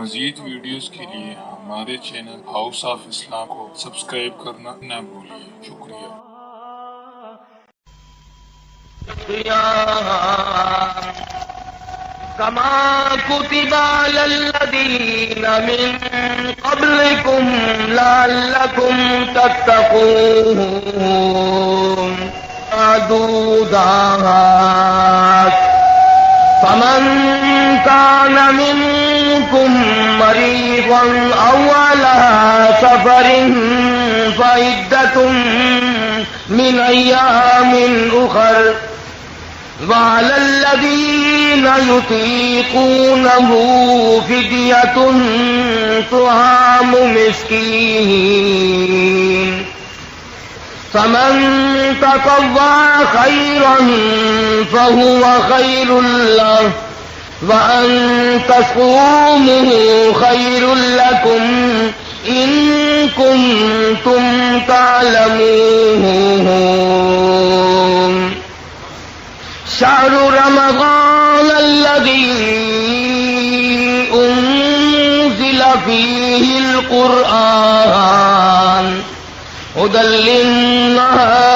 مزید ویڈیوز کے لیے ہمارے چینل ہاؤس آف اسلام کو سبسکرائب کرنا نہ بھولیے۔ شکریہ۔ كما كتب على الذين من قبلكم لعلكم تتقون معدودات فمن كان منكم مريضا أو على سفر فعدة من أيام أخر وعلى الذين يطيقونه فدية طعام مسكين فمن تطوع خيرا فهو خير له وأن تصوموا خير لكم إن كنتم تعلمون شهر رمضان الذي أنزل فيه القرآن هدى للناس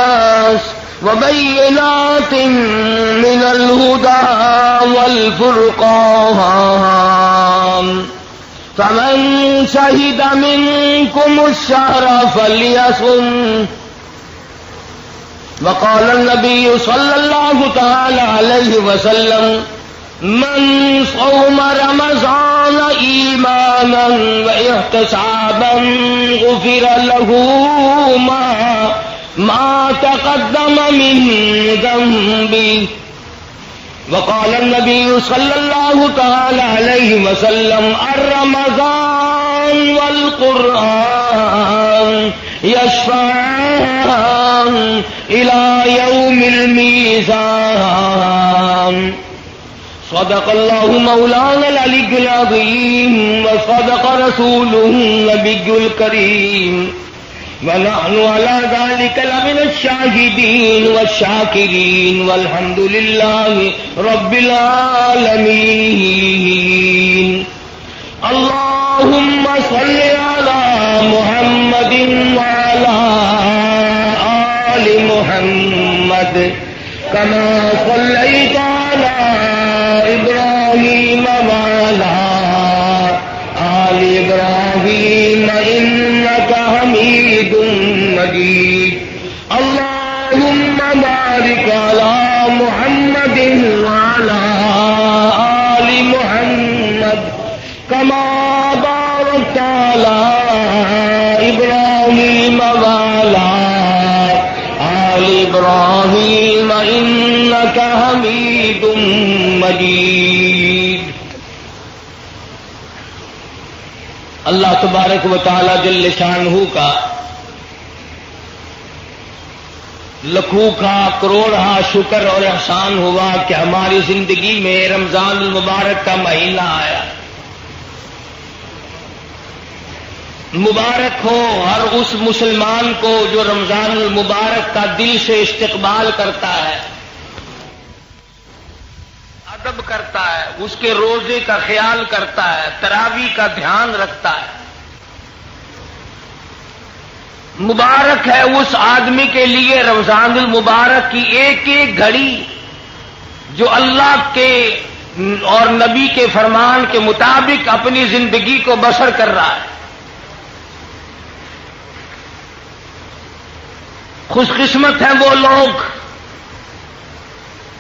وبينات من الهدى والفرقان فمن شهد منكم الشهر فليصم وقال النبي صلى الله تعالى عليه وسلم من صوم رمضان إيمانا واحتسابا غفر له ما تقدم من ذنبه وقال النبي صلى الله تعالى عليه وسلم الرمضان والقرآن يشفعان إلى يوم الميزان صدق الله مولانا العلي العظيم وصدق رسوله النبي الكريم ونحن على ذلك لمن الشاهدين والشاكرين والحمد لله رب العالمين اللهم صل على محمد وعلى آل محمد كما صليت على إبراهيم وعلى آل إبراهيم إنك حميد مجيد اللهم بارك على محمد وعلى آل محمد كما باركت على إبراهيم وعلى آل إبراهيم إنك حميد مجيد۔ اللہ تبارک و تعالی جل شانہ کا لکھوں کروڑا شکر اور احسان ہوا کہ ہماری زندگی میں رمضان المبارک کا مہینہ آیا۔ مبارک ہو ہر اس مسلمان کو جو رمضان المبارک کا دل سے استقبال کرتا ہے، ادب کرتا ہے، اس کے روزے کا خیال کرتا ہے، تراویح کا دھیان رکھتا ہے۔ مبارک ہے اس آدمی کے لیے رمضان المبارک کی ایک ایک گھڑی جو اللہ کے اور نبی کے فرمان کے مطابق اپنی زندگی کو بسر کر رہا ہے۔ خوش قسمت ہیں وہ لوگ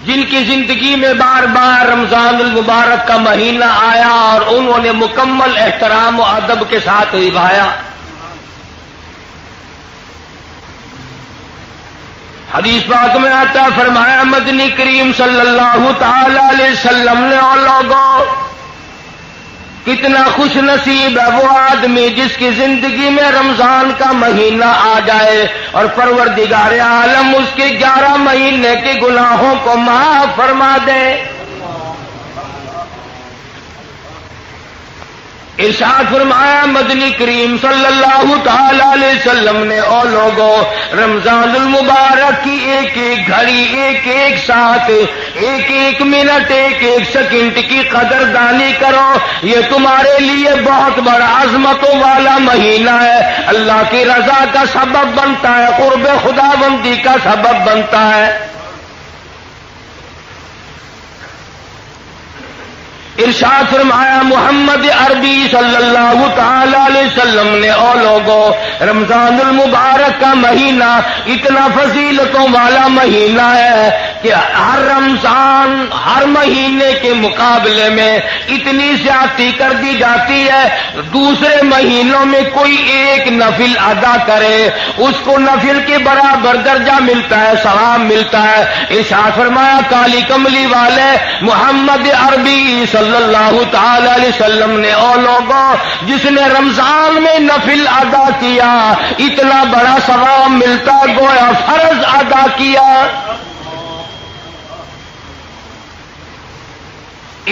جن کی زندگی میں بار بار رمضان المبارک کا مہینہ آیا اور انہوں نے مکمل احترام و ادب کے ساتھ نبھایا۔ حدیث پاک میں آتا فرمایا مدنی کریم صلی اللہ تعالی علیہ وسلم نے اور لوگوں کتنا خوش نصیب ہے وہ آدمی جس کی زندگی میں رمضان کا مہینہ آ جائے اور پروردگار عالم اس کے 11 مہینے کے گناہوں کو معاف فرما دے۔ ارشاد فرمایا مدنی کریم صلی اللہ تعالی علیہ وسلم نے او لوگوں رمضان المبارک کی ایک ایک گھڑی ایک ایک ساتھ ایک ایک منٹ ایک ایک سیکنڈ کی قدردانی کرو، یہ تمہارے لیے بہت بڑا عظمتوں والا مہینہ ہے، اللہ کی رضا کا سبب بنتا ہے، قرب خدا بندی کا سبب بنتا ہے۔ ارشاد فرمایا محمد عربی صلی اللہ تعالی علیہ وسلم نے او لوگوں رمضان المبارک کا مہینہ اتنا فضیلتوں والا مہینہ ہے کہ ہر رمضان ہر مہینے کے مقابلے میں اتنی زیادتی کر دی جاتی ہے، دوسرے مہینوں میں کوئی ایک نفل ادا کرے اس کو نفل کے برابر درجہ ملتا ہے، ثواب ملتا ہے۔ ارشاد فرمایا کالی کملی والے محمد عربی صلی اللہ تعالی علیہ وسلم نے او لوگوں جس نے رمضان میں نفل ادا کیا اتنا بڑا ثواب ملتا گویا فرض ادا کیا۔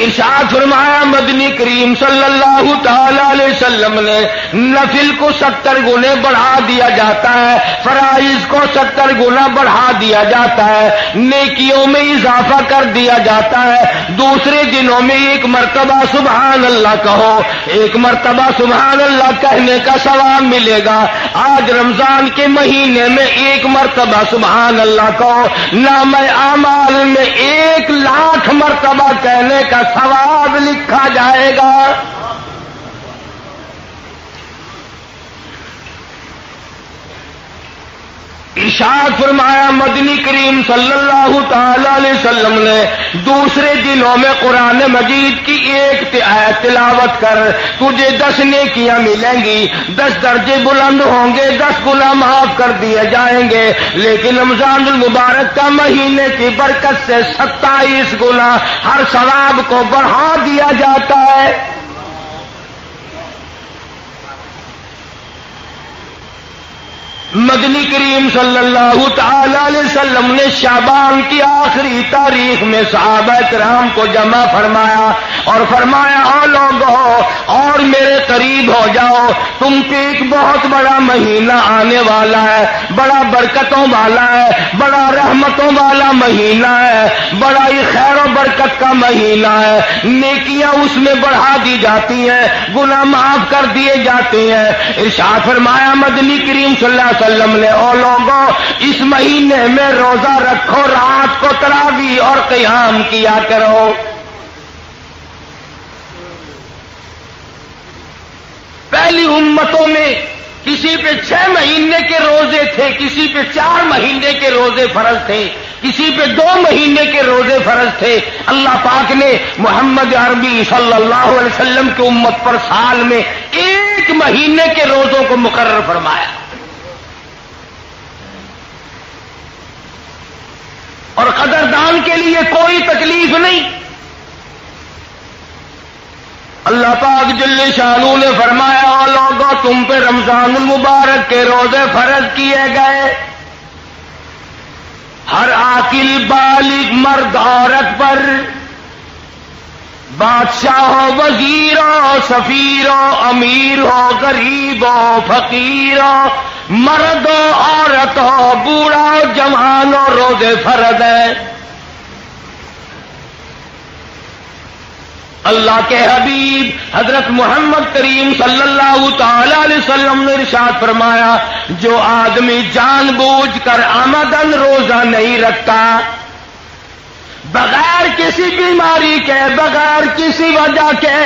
ارشاد فرمایا مدنی کریم صلی اللہ تعالی علیہ وسلم نے نفل کو 70 گنے بڑھا دیا جاتا ہے، فرائض کو 70 گنا بڑھا دیا جاتا ہے، نیکیوں میں اضافہ کر دیا جاتا ہے۔ دوسرے دنوں میں ایک مرتبہ سبحان اللہ کہو، ایک مرتبہ سبحان اللہ کہنے کا ثواب ملے گا۔ آج رمضان کے مہینے میں ایک مرتبہ سبحان اللہ کہو، نام اعمال میں 1,00,000 مرتبہ کہنے کا ثواب لکھا جائے گا۔ ارشاد فرمایا مدنی کریم صلی اللہ تعالی علیہ وسلم نے دوسرے دنوں میں قرآن مجید کی ایک آیت تلاوت کر تجھے 10 نیکیاں ملیں گی، 10 درجے بلند ہوں گے، 10 گناہ معاف کر دیے جائیں گے۔ لیکن رمضان المبارک کا مہینے کی برکت سے 27 گنا ہر ثواب کو بڑھا دیا جاتا ہے۔ مدنی کریم صلی اللہ تعالی علیہ وسلم نے شعبان کی آخری تاریخ میں صحابہ کرام کو جمع فرمایا اور فرمایا او لوگو اور میرے قریب ہو جاؤ، تم پہ ایک بہت بڑا مہینہ آنے والا ہے، بڑا برکتوں والا ہے، بڑا رحمتوں والا مہینہ ہے، بڑا ہی خیر و برکت کا مہینہ ہے، نیکیاں اس میں بڑھا دی جاتی ہیں، گناہ معاف کر دیے جاتے ہیں۔ ارشاد فرمایا مدنی کریم صلی اللہ علیہ وسلم نے او لوگوں اس مہینے میں روزہ رکھو، رات کو تراویح اور قیام کیا کرو۔ پہلی امتوں میں کسی پہ 6 مہینے کے روزے تھے، کسی پہ 4 مہینے کے روزے فرض تھے، کسی پہ 2 مہینے کے روزے فرض تھے۔ اللہ پاک نے محمد عربی صلی اللہ علیہ وسلم کی امت پر سال میں 1 مہینے کے روزوں کو مقرر فرمایا، اور قدردان کے لیے کوئی تکلیف نہیں۔ اللہ پاک جل شانہ نے فرمایا او لوگوں تم پہ رمضان المبارک کے روزے فرض کیے گئے، ہر عاقل بالغ مرد عورت پر، بادشاہ ہو، وزیر ہو، سفیر ہو، امیر ہو، غریب ہو، فقیر ہو، مرد ہو، عورت ہو، بوڑھا ہو، جوان ہو، روزے فرض ہے۔ اللہ کے حبیب حضرت محمد کریم صلی اللہ تعالی علیہ وسلم نے ارشاد فرمایا جو آدمی جان بوجھ کر عمدن روزہ نہیں رکھتا، بغیر کسی بیماری کے، بغیر کسی وجہ کے،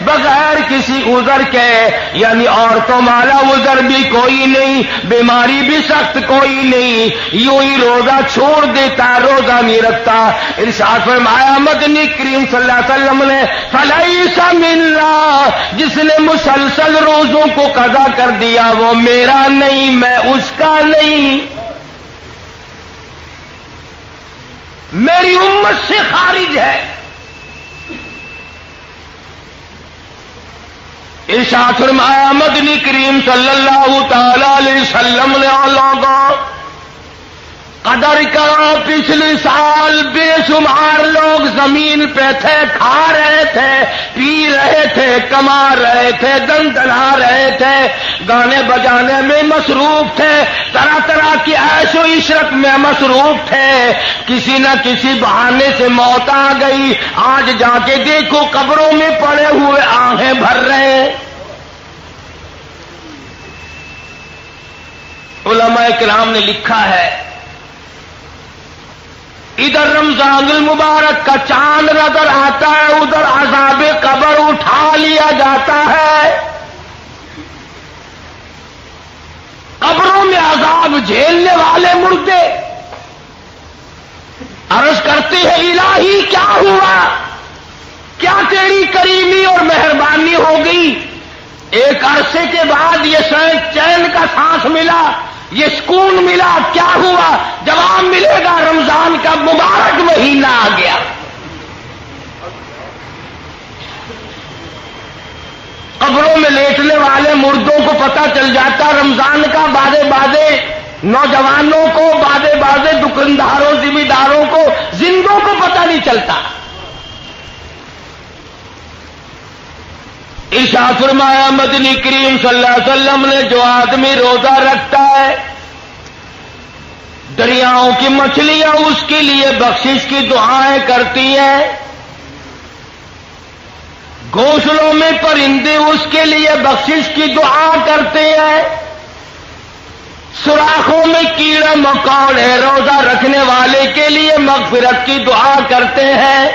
بغیر کسی عذر کے، یعنی عورتوں والا عذر بھی کوئی نہیں، بیماری بھی سخت کوئی نہیں، یوں ہی روزہ چھوڑ دیتا، روزہ نہیں رکھتا، ارشاد فرمایا مدنی کریم صلی اللہ علیہ وسلم نے فلیس منا، جس نے مسلسل روزوں کو قضا کر دیا وہ میرا نہیں، میں اس کا نہیں، میری امت سے خارج ہے۔ ارشاد فرمایا مدنی کریم صلی اللہ تعالی علیہ وسلم نے لوگوں قدر کرو پچھلے سال بے شمار لوگ زمین پہ تھے، کھا رہے تھے، پی رہے تھے، کما رہے تھے، دندنا رہے تھے، گانے بجانے میں مصروف تھے، طرح طرح کی عیش و عشرت میں مصروف تھے۔ کسی نہ کسی بہانے سے موت آ گئی، آج جا کے دیکھو قبروں میں پڑے ہوئے آہیں بھر رہے ہیں۔ علماء کرام نے لکھا ہے ادھر رمضان المبارک کا چاند نظر آتا ہے، ادھر عذاب قبر اٹھا لیا جاتا ہے۔ قبروں میں عذاب جھیلنے والے مردے عرض کرتے ہیں الہی کیا ہوا، کیا تیری کریمی اور مہربانی ہو گئی؟ ایک عرصے کے بعد یہ چین کا سانس ملا، یہ سکون ملا، کیا ہوا؟ جواب ملے گا رمضان کا مبارک مہینہ آ گیا۔ قبروں میں لیٹنے والے مردوں کو پتہ چل جاتا رمضان کا، بازے نوجوانوں کو، بازے دکانداروں، ذمہ داروں کو، زندوں کو پتہ نہیں چلتا۔ ارشاد فرمایا مدنی کریم صلی اللہ علیہ وسلم نے جو آدمی روزہ رکھتا ہے، دریاؤں کی مچھلیاں اس کے لیے بخشش کی دعائیں کرتی ہیں، گھونسلوں میں پرندے اس کے لیے بخشش کی دعا کرتے ہیں، سوراخوں میں کیڑے مکوڑے روزہ رکھنے والے کے لیے مغفرت کی دعا کرتے ہیں۔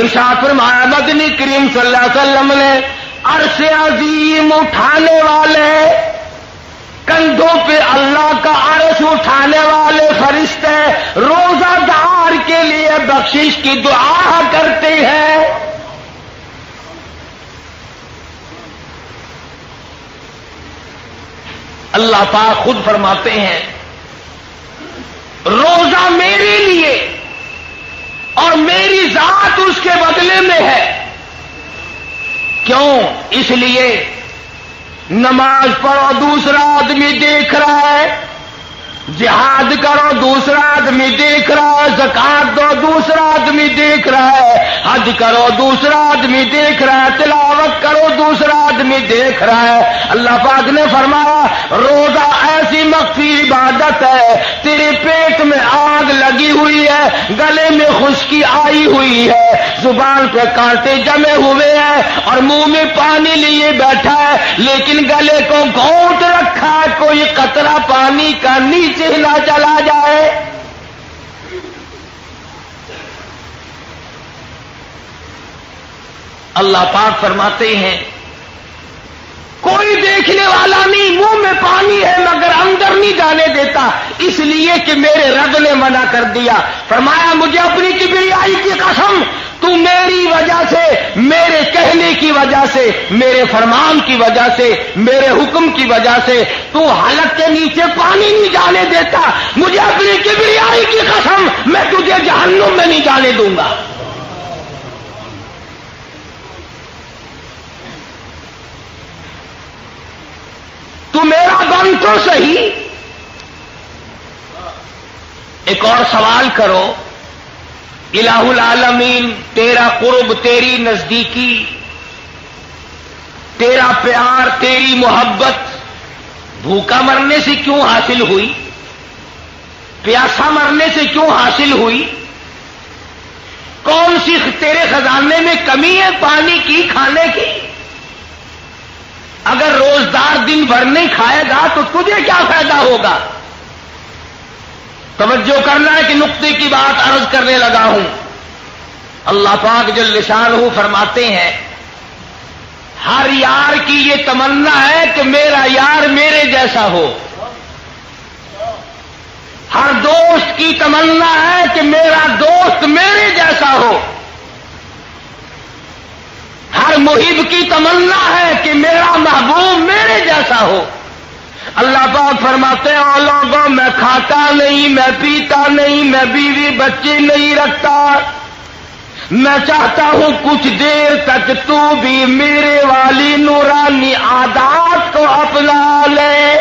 ارشاد فرمایا مدنی کریم صلی اللہ علیہ وسلم نے عرش عظیم اٹھانے والے، کندھوں پہ اللہ کا عرش اٹھانے والے فرشتے روزہ دار کے لیے بخشش کی دعا کرتے ہیں۔ اللہ پاک خود فرماتے ہیں روزہ میرے لیے اور میری ذات اس کے بدلے میں ہے۔ کیوں؟ اس لیے نماز پڑھو دوسرا آدمی دیکھ رہا ہے، جہاد کرو دوسرا آدمی دیکھ رہا ہے، زکات دو دوسرا آدمی دیکھ رہا ہے، حج کرو دوسرا آدمی دیکھ رہا ہے، تلاوت کرو دوسرا آدمی دیکھ رہا ہے۔ اللہ پاک نے فرمایا روزہ ایسی مخفی عبادت ہے، تیرے پیٹ میں آگ لگی ہوئی ہے، گلے میں خشکی آئی ہوئی ہے، زبان پہ کانٹے جمے ہوئے ہیں اور منہ میں پانی لیے بیٹھا ہے، لیکن گلے کو گھونٹ رکھا ہے، کوئی قطرہ پانی کا نیچے نہ چلا جائے۔ اللہ پاک فرماتے ہیں کوئی دیکھنے والا نہیں، منہ میں پانی ہے مگر اندر نہیں جانے دیتا، اس لیے کہ میرے رب نے منع کر دیا۔ فرمایا مجھے اپنی کبریائی کی قسم، تو میری وجہ سے، میرے کہنے کی وجہ سے، میرے فرمان کی وجہ سے، میرے حکم کی وجہ سے تو حلق کے نیچے پانی نہیں جانے دیتا، مجھے اپنی کبریائی کی قسم میں تجھے جہنم میں نہیں جانے دوں گا۔ تو میرا بن تو صحیح۔ ایک اور سوال کرو، الہ العالمین تیرا قرب، تیری نزدیکی، تیرا پیار، تیری محبت بھوکا مرنے سے کیوں حاصل ہوئی؟ پیاسا مرنے سے کیوں حاصل ہوئی؟ کون سی تیرے خزانے میں کمی ہے پانی کی، کھانے کی؟ اگر روزدار دن بھر نہیں کھائے گا تو تجھے کیا فائدہ ہوگا؟ توجہ کرنا ہے کہ نقطے کی بات عرض کرنے لگا ہوں۔ اللہ پاک جل شانہ فرماتے ہیں ہر یار کی یہ تمنا ہے کہ میرا یار میرے جیسا ہو، ہر دوست کی تمنا ہے کہ میرا دوست میرے جیسا ہو، ہر محب کی تمنا ہے کہ میرا محبوب میرے جیسا ہو۔ اللہ پاک فرماتے ہیں او لوگوں میں کھاتا نہیں، میں پیتا نہیں، میں بیوی بچے نہیں رکھتا، میں چاہتا ہوں کچھ دیر تک تو بھی میرے والی نورانی عادات کو اپنا لے۔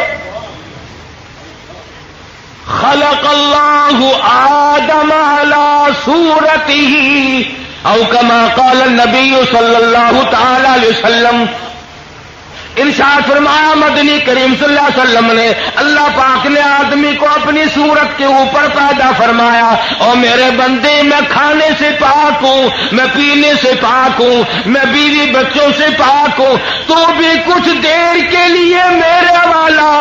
خلق اللہ آدم علی صورتہ او کما قال النبی صلی اللہ تعالی علیہ وسلم. ارشاد فرمایا مدنی کریم صلی اللہ علیہ وسلم نے, اللہ پاک نے آدمی کو اپنی صورت کے اوپر پیدا فرمایا. اور میرے بندے, میں کھانے سے پاک ہوں, میں پینے سے پاک ہوں, میں بیوی بچوں سے پاک ہوں, تو بھی کچھ دیر کے لیے میرے والا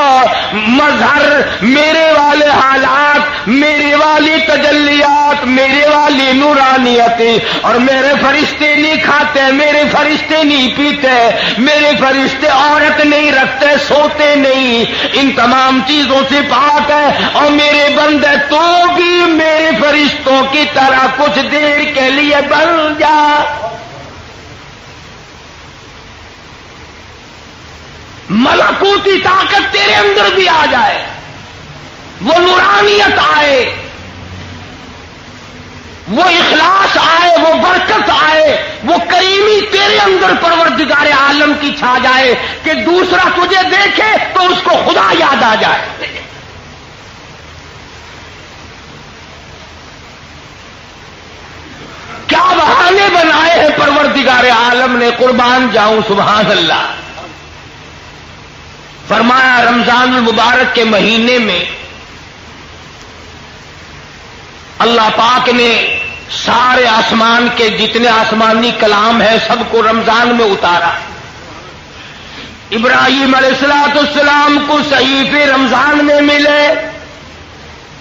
مظہر, میرے والے حالات, میرے والی تجلیات, میرے والی نورانیتیں, اور میرے فرشتے نہیں کھاتے, میرے فرشتے نہیں پیتے, میرے فرشتے عورت نہیں رکھتے, سوتے نہیں, ان تمام چیزوں سے پاک ہے. اور میرے بندے تو بھی میرے فرشتوں کی طرح کچھ دیر کے لیے بن جا. ملکوتی طاقت تیرے اندر بھی آ جائے, وہ نورانیت آئے, وہ اخلاص آئے, وہ برکت آئے, وہ کریمی تیرے اندر پروردگار عالم کی چھا جائے کہ دوسرا تجھے دیکھے تو اس کو خدا یاد آ جائے. کیا بہانے بنائے ہیں پروردگار عالم نے, قربان جاؤں سبحان اللہ. فرمایا رمضان المبارک کے مہینے میں اللہ پاک نے سارے آسمان کے جتنے آسمانی کلام ہیں سب کو رمضان میں اتارا. ابراہیم علیہ السلام کو صحیفے رمضان میں ملے,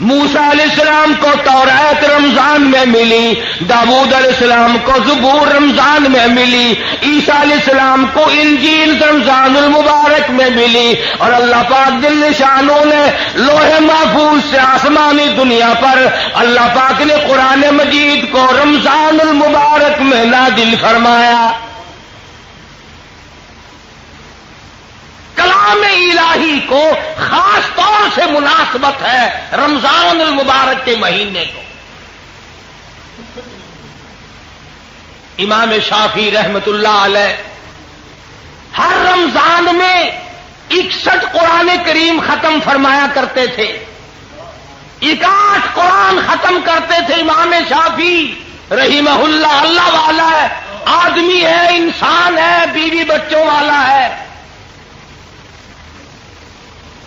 موسیٰ علیہ السلام کو تورات رمضان میں ملی, داؤد علیہ السلام کو زبور رمضان میں ملی, عیسیٰ علیہ السلام کو انجیل رمضان المبارک میں ملی, اور اللہ پاک جل شانہ نے لوح محفوظ سے آسمانی دنیا پر اللہ پاک نے قرآن مجید کو رمضان المبارک میں نازل فرمایا. کلام الہی کو خاص طور سے مناسبت ہے رمضان المبارک کے مہینے کو. امام شافعی رحمت اللہ علیہ ہر رمضان میں 61 قرآن کریم ختم فرمایا کرتے تھے, 61 قرآن ختم کرتے تھے. امام شافعی رحمہ اللہ, اللہ والا ہے, آدمی ہے, انسان ہے, بیوی بچوں والا ہے.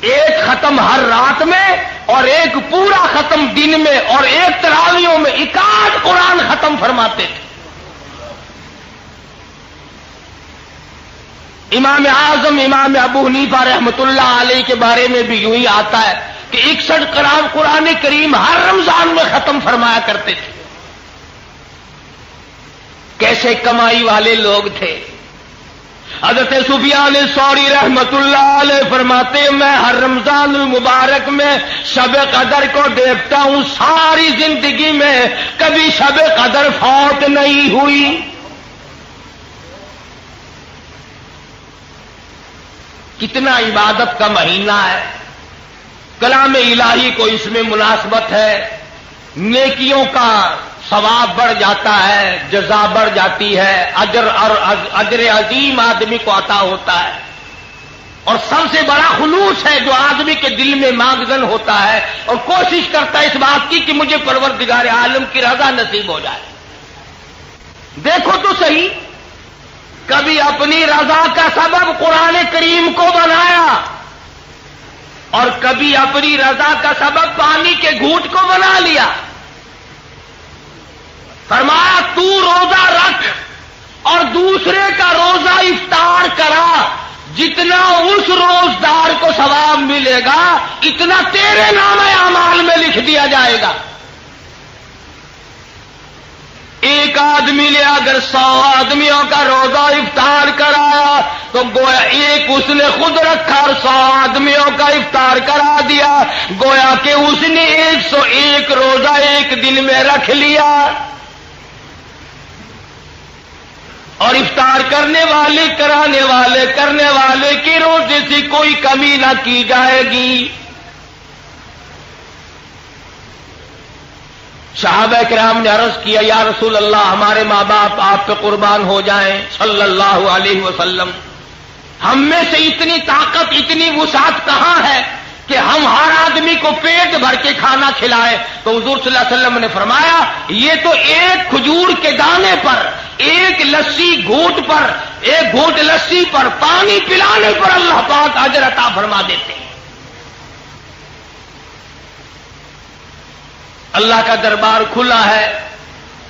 ایک ختم ہر رات میں اور ایک پورا ختم دن میں, اور ایک تراویحوں میں 61 قرآن ختم فرماتے تھے. امام اعظم امام ابو حنیفہ رحمت اللہ علیہ کے بارے میں بھی یوں ہی آتا ہے کہ 61 قرآن کریم ہر رمضان میں ختم فرمایا کرتے تھے. کیسے کمائی والے لوگ تھے. حضرت سفیان ثوری رحمت اللہ علیہ فرماتے ہیں میں ہر رمضان المبارک میں شب قدر کو دیکھتا ہوں, ساری زندگی میں کبھی شب قدر فوت نہیں ہوئی. کتنا عبادت کا مہینہ ہے, کلام الہی کو اس میں مناسبت ہے, نیکیوں کا ثواب بڑھ جاتا ہے, جزا بڑھ جاتی ہے, اجر عظیم آدمی کو عطا ہوتا ہے. اور سب سے بڑا خلوص ہے جو آدمی کے دل میں ماغزن ہوتا ہے اور کوشش کرتا ہے اس بات کی کہ مجھے پروردگار عالم کی رضا نصیب ہو جائے. دیکھو تو صحیح, کبھی اپنی رضا کا سبب قرآن کریم کو بنایا اور کبھی اپنی رضا کا سبب پانی کے گھونٹ کو بنا لیا. فرمایا تو روزہ رکھ اور دوسرے کا روزہ افطار کرا, جتنا اس روزدار کو ثواب ملے گا اتنا تیرے نام اعمال میں لکھ دیا جائے گا. ایک آدمی نے اگر 100 آدمیوں کا روزہ افطار کرایا تو گویا ایک اس نے خود رکھا اور 100 آدمیوں کا افطار کرا دیا, گویا کہ اس نے 101 روزہ ایک دن میں رکھ لیا. اور افطار کرنے والے کرانے والے کرنے والے کی روزے سے کوئی کمی نہ کی جائے گی. صحابہ کرام نے عرض کیا یا رسول اللہ ہمارے ماں باپ آپ پہ قربان ہو جائیں صلی اللہ علیہ وسلم, ہم میں سے اتنی طاقت اتنی وسعت کہاں ہے کہ ہم ہر آدمی کو پیٹ بھر کے کھانا کھلائیں، تو حضور صلی اللہ علیہ وسلم نے فرمایا یہ تو ایک کھجور کے دانے پر، ایک لسی گھونٹ پر، ایک گھونٹ لسی پر پانی پلانے پر اللہ پاک اجر عطا فرما دیتے ہیں۔ اللہ کا دربار کھلا ہے،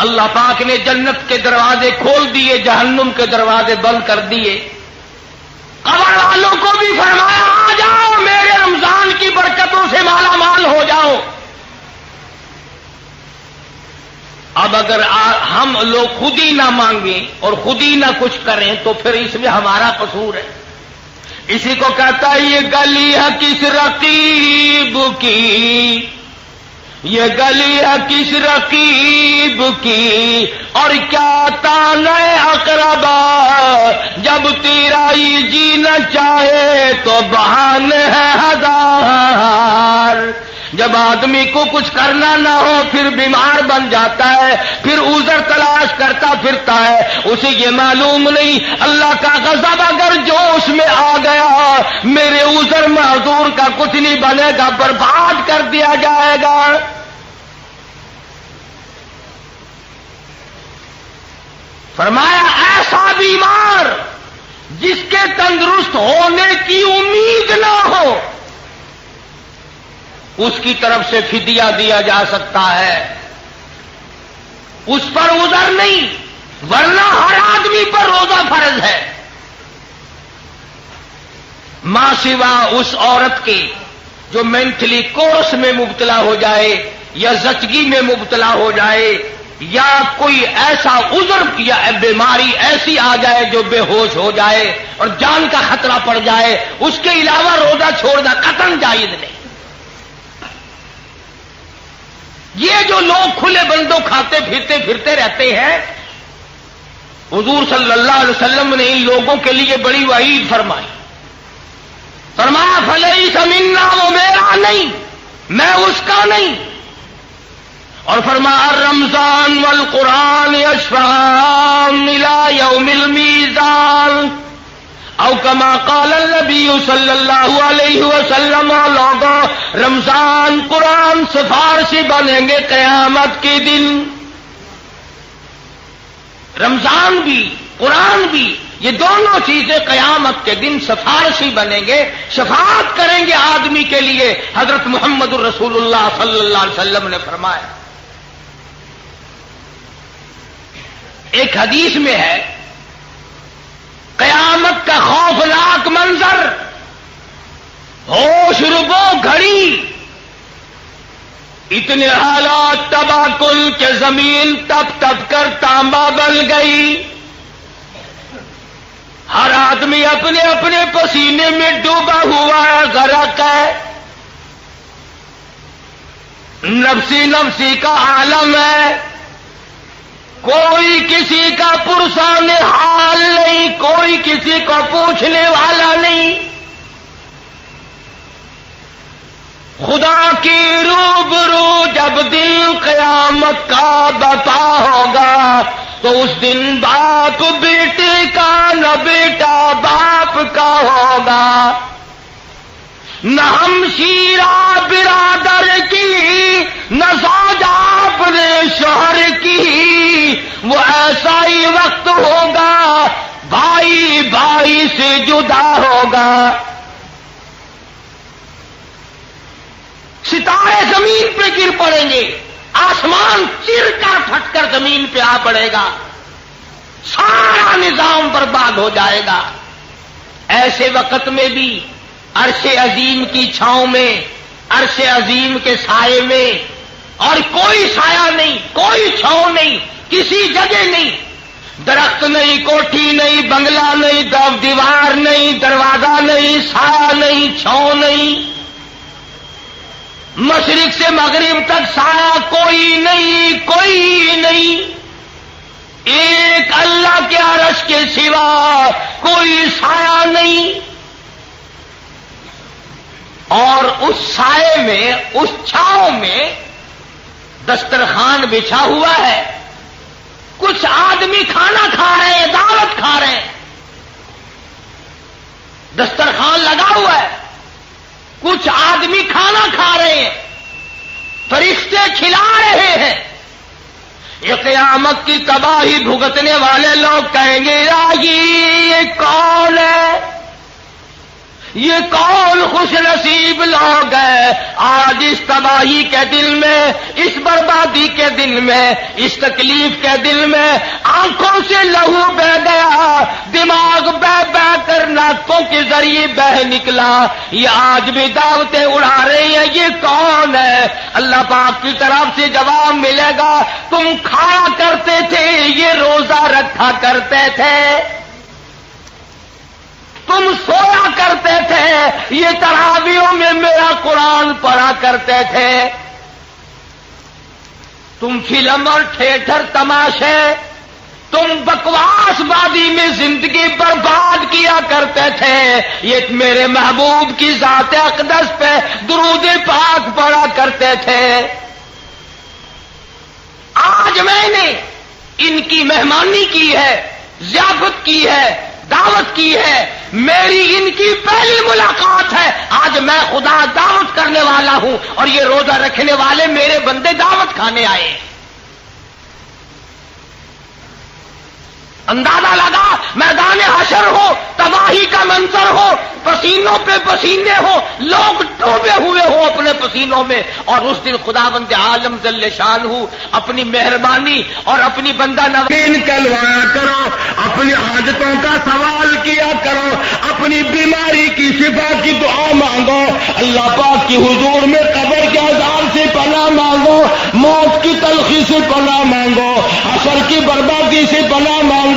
اللہ پاک نے جنت کے دروازے کھول دیے، جہنم کے دروازے بند کر دیے۔ قبر والوں کو بھی فرمایا آ جاؤ میرے رمضان کی برکتوں سے مالا مال ہو جاؤ۔ اب اگر ہم لوگ خود ہی نہ مانگیں اور خود ہی نہ کچھ کریں تو پھر اس میں ہمارا قصور ہے۔ اسی کو کہتا ہے یہ گلی ہے کس رقیب کی، یہ گلی ہے کس رقیب کی، اور کیا تانے اقربا جب تیرا ہی جی نہ چاہے تو بہانے ہے ہزار۔ جب آدمی کو کچھ کرنا نہ ہو پھر بیمار بن جاتا ہے، پھر عذر تلاش کرتا پھرتا ہے، اسے یہ معلوم نہیں اللہ کا غضب اگر جوش میں آ گیا میرے عذر معذور کا کچھ نہیں بنے گا، برباد کر دیا جائے گا۔ فرمایا ایسا بیمار جس کے تندرست ہونے کی امید نہ ہو اس کی طرف سے فدیہ دیا جا سکتا ہے، اس پر عذر نہیں، ورنہ ہر آدمی پر روزہ فرض ہے۔ ماں سوا اس عورت کے جو مینٹلی کورس میں مبتلا ہو جائے یا زچگی میں مبتلا ہو جائے یا کوئی ایسا عذر یا بیماری ایسی آ جائے جو بے ہوش ہو جائے اور جان کا خطرہ پڑ جائے، اس کے علاوہ روزہ چھوڑنا قطعاً جائز نہیں۔ یہ جو لوگ کھلے بندوں کھاتے پھرتے رہتے ہیں، حضور صلی اللہ علیہ وسلم نے ان لوگوں کے لیے بڑی وعید فرمائی، فرمایا فلیس منا، وہ میرا نہیں، میں اس کا نہیں، اور فرمایا رمضان والقرآن یشفعان الی یوم المیزان، او کما قال النبی صلی اللہ علیہ وسلم، لوگوں رمضان قرآن سفارشی بنیں گے قیامت کے دن۔ رمضان بھی قرآن بھی یہ دونوں چیزیں قیامت کے دن سفارشی بنیں گے، شفاعت کریں گے آدمی کے لیے۔ حضرت محمد الرسول اللہ صلی اللہ علیہ وسلم نے فرمایا۔ ایک حدیث میں ہے قیامت کا خوفناک منظر، ہوش ربو گھڑی، اتنے حالات تباہ کل کہ زمین تپ تپ کر تانبا بن گئی، ہر آدمی اپنے اپنے پسینے میں ڈوبا ہوا ہے، غرق ہے، نفسی نفسی کا عالم ہے، کوئی کسی کا پرسان حال نہیں، کوئی کسی کو پوچھنے والا نہیں۔ خدا کی روبرو جب دن قیامت کا بپا ہوگا تو اس دن باپ بیٹے کا نہ بیٹا باپ کا ہوگا، نہ ہمشیرہ برادر کی نہ زوجہ اپنے شوہر کی، وہ ایسا ہی وقت ہوگا بھائی بھائی سے جدا ہوگا، ستارے زمین پہ گر پڑیں گے، آسمان چر کر پھٹ کر زمین پہ آ پڑے گا، سارا نظام برباد ہو جائے گا۔ ایسے وقت میں بھی عرش عظیم کی چھاؤں میں، عرش عظیم کے سائے میں، اور کوئی سایہ نہیں، کوئی چھاؤں نہیں، کسی جگہ نہیں، درخت نہیں، کوٹھی نہیں، بنگلہ نہیں، دیوار نہیں، دروازہ نہیں، سایہ نہیں، چھاؤں نہیں، مشرق سے مغرب تک سایہ کوئی نہیں، کوئی نہیں، ایک اللہ کے عرش کے سوا کوئی سایہ نہیں۔ اور اس سائے میں، اس چھاؤں میں دسترخوان بچھا ہوا ہے، کچھ آدمی کھانا کھا رہے ہیں، دعوت کھا رہے ہیں، دسترخوان لگا ہوا ہے، کچھ آدمی کھلا رہے ہیں. یہ قیامت کی تباہی بھگتنے والے لوگ کہیں گے یہ کون ہے؟ یہ کون خوش نصیب لوگ ہیں آج اس تباہی کے دل میں، اس بربادی کے دل میں، اس تکلیف کے دل میں آنکھوں سے لہو بہ گیا، دماغ بہ بہ کر ناکوں کے ذریعے بہ نکلا، یہ آج بھی دعوتیں اڑا رہے ہیں، یہ کون ہے؟ اللہ پاک کی طرف سے جواب ملے گا تم کھایا کرتے تھے، یہ روزہ رکھا کرتے تھے، تم سویا کرتے تھے، یہ تراویحوں میں میرا قرآن پڑھا کرتے تھے، تم فلم اور تھیٹر تماشے، تم بکواس بازی میں زندگی برباد کیا کرتے تھے، یہ میرے محبوب کی ذات اقدس پہ درود پاک پڑھا کرتے تھے. آج میں نے ان کی مہمانی کی ہے، ضیافت کی ہے، دعوت کی ہے، میری ان کی پہلی ملاقات ہے. آج میں خدا دعوت کرنے والا ہوں اور یہ روزہ رکھنے والے میرے بندے دعوت کھانے آئے. اندازہ لگا میدان حشر ہو، تباہی کا منظر ہو، پسینوں پہ پسینے ہو، لوگ ڈوبے ہوئے ہو اپنے پسینوں میں، اور اس دن خداوند عالم جل شانہ اپنی مہربانی اور اپنی بندہ نوازی کلوایا کرو، اپنی حاجتوں کا سوال کیا کرو، اپنی بیماری کی شفا کی دعا مانگو، اللہ پاک کی حضور میں قبر کے عذاب سے پناہ مانگو، موت کی تلخی سے پناہ مانگو، حشر کی بربادی سے پناہ مانگو،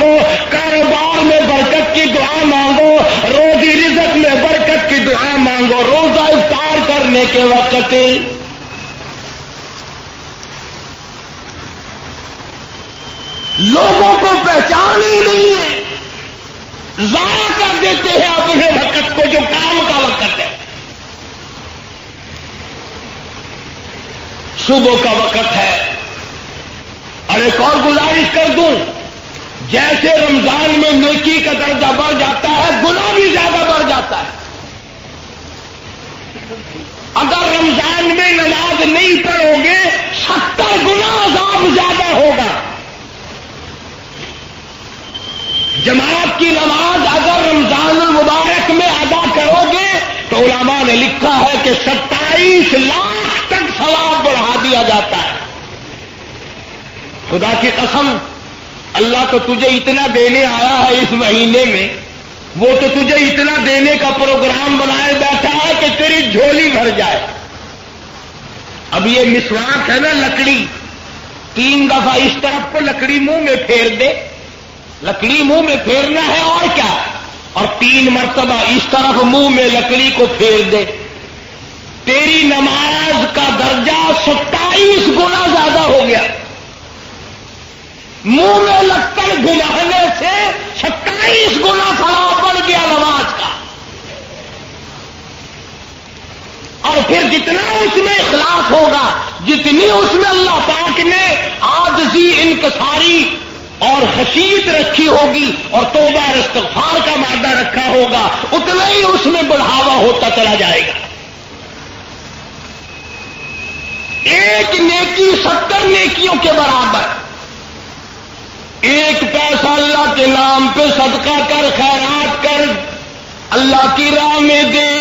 کاروبار میں برکت کی دعا مانگو، روزی رزق میں برکت کی دعا مانگو. روزہ افطار کرنے کے وقت لوگوں کو پہچان ہی نہیں ہے، ضائع کر دیتے ہیں اپنے وقت کو جو کام کا وقت ہے. صبح کا وقت ہے. اور ایک اور گزارش کر دوں، جیسے رمضان میں نیکی کا درجہ بڑھ جاتا ہے، گناہ بھی زیادہ بڑھ جاتا ہے. اگر رمضان میں نماز نہیں پڑھو گے 70 گنا عذاب زیادہ ہوگا. جماعت کی نماز اگر رمضان المبارک میں ادا کرو گے تو علماء نے لکھا ہے کہ 27 لاکھ تک ثواب بڑھا دیا جاتا ہے. خدا کی قسم، اللہ تو تجھے اتنا دینے آیا ہے اس مہینے میں، وہ تو تجھے اتنا دینے کا پروگرام بنائے بیٹھا ہے کہ تیری جھولی بھر جائے. اب یہ مسواک ہے نا، لکڑی 3 دفعہ اس طرف کو لکڑی منہ میں پھیر دے، لکڑی منہ میں پھیرنا ہے اور کیا، اور 3 مرتبہ اس طرف منہ میں لکڑی کو پھیر دے. تیری نماز کا درجہ 27 گنا زیادہ ہو گیا. منہ میں لکڑ گھمانے سے 27 گنا ثواب بڑھ گیا نماز کا. اور پھر جتنا اس میں اخلاص ہوگا، جتنی اس میں اللہ پاک نے عاجزی، انکساری اور خشیت رکھی ہوگی اور توبہ اور استغفار کا مادہ رکھا ہوگا، اتنا ہی اس میں بڑھاوا ہوتا چلا جائے گا. ایک نیکی 70 نیکیوں کے برابر. ایک پیسہ اللہ کے نام پہ صدقہ کر، خیرات کر، اللہ کی راہ میں دے،